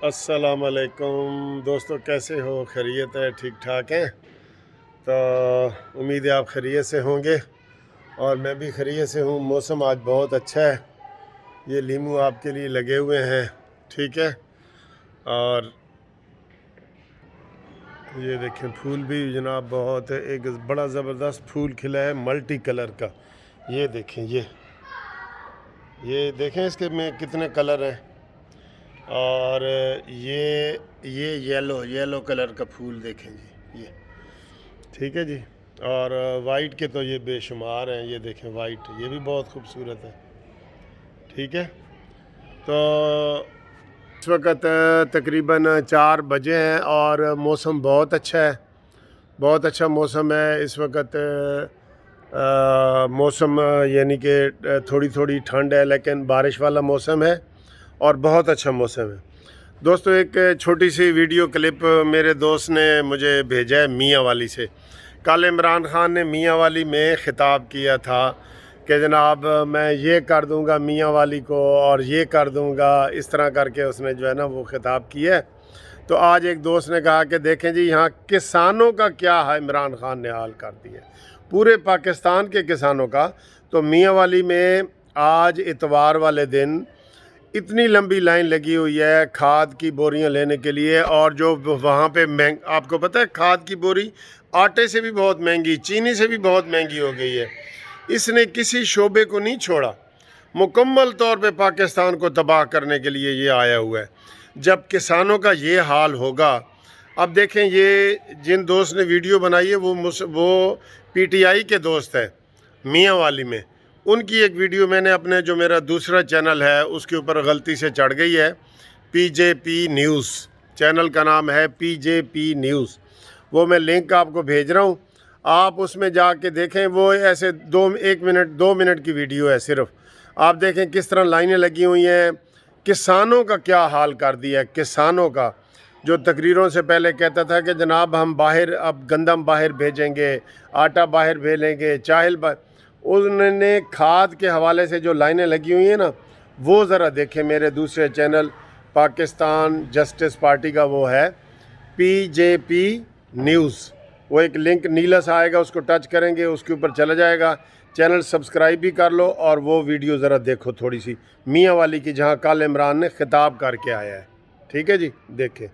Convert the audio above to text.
अस्सलाम वालेकुम दोस्तों, कैसे हो? खैरियत है? ठीक ठाक हैं? तो उम्मीद है आप खैरियत से होंगे और मैं भी खैरियत से हूँ। मौसम आज बहुत अच्छा है। ये लीमू आपके लिए लगे हुए हैं, ठीक है। और ये देखें फूल भी जनाब बहुत है, एक बड़ा ज़बरदस्त फूल खिला है मल्टी कलर का। ये देखें, ये देखें इसके में कितने कलर हैं। और ये येलो कलर का फूल देखें जी, ये ठीक है जी। और वाइट के तो ये बेशुमार हैं। ये देखें वाइट, ये भी बहुत खूबसूरत है, ठीक है। तो इस वक्त तकरीबन 4 बजे हैं और मौसम बहुत अच्छा है, बहुत अच्छा मौसम है इस वक्त। मौसम यानी कि थोड़ी थोड़ी ठंड है, लेकिन बारिश वाला मौसम है और बहुत अच्छा मौसम है। दोस्तों, एक छोटी सी वीडियो क्लिप मेरे दोस्त ने मुझे भेजा है मियाँ वाली से। कल इमरान खान ने मियाँ वाली में ख़िताब किया था कि जनाब मैं ये कर दूंगा मियाँ वाली को और ये कर दूंगा, इस तरह करके उसने जो है ना वो ख़िताब किया है। तो आज एक दोस्त ने कहा कि देखें जी, यहाँ किसानों का क्या है, इमरान खान ने हाल कर दिया पूरे पाकिस्तान के किसानों का। तो मियाँ वाली में आज इतवार वाले दिन इतनी लंबी लाइन लगी हुई है खाद की बोरियां लेने के लिए। और जो वहाँ पे आपको पता है खाद की बोरी आटे से भी बहुत महंगी, चीनी से भी बहुत महंगी हो गई है। इसने किसी शोबे को नहीं छोड़ा, मुकम्मल तौर पे पाकिस्तान को तबाह करने के लिए ये आया हुआ है। जब किसानों का ये हाल होगा, अब देखें ये जिन दोस्त ने वीडियो बनाई है वो पीटीआई के दोस्त है मियाँ वाली में। उनकी एक वीडियो मैंने अपने जो मेरा दूसरा चैनल है उसके ऊपर गलती से चढ़ गई है। पीजेपी न्यूज़ चैनल का नाम है, पीजेपी न्यूज़। वो मैं लिंक आपको भेज रहा हूँ, आप उसमें जाके देखें। वो ऐसे 2 मिनट की वीडियो है सिर्फ। आप देखें किस तरह लाइनें लगी हुई हैं। किसानों का क्या हाल कर दिया है, किसानों का जो तकरीरों से पहले कहता था कि जनाब हम बाहर अब गंदम बाहर भेजेंगे, आटा बाहर भेजेंगे, चावल उन्होंने खाद के हवाले से जो लाइनें लगी हुई हैं ना, वो ज़रा देखें। मेरे दूसरे चैनल पाकिस्तान जस्टिस पार्टी का वो है पीजेपी न्यूज़। वो एक लिंक नीला सा आएगा, उसको टच करेंगे उसके ऊपर चला जाएगा। चैनल सब्सक्राइब भी कर लो और वो वीडियो ज़रा देखो थोड़ी सी मियाँ वाली की, जहाँ कल इमरान ने खिताब करके आया है, ठीक है जी। देखें।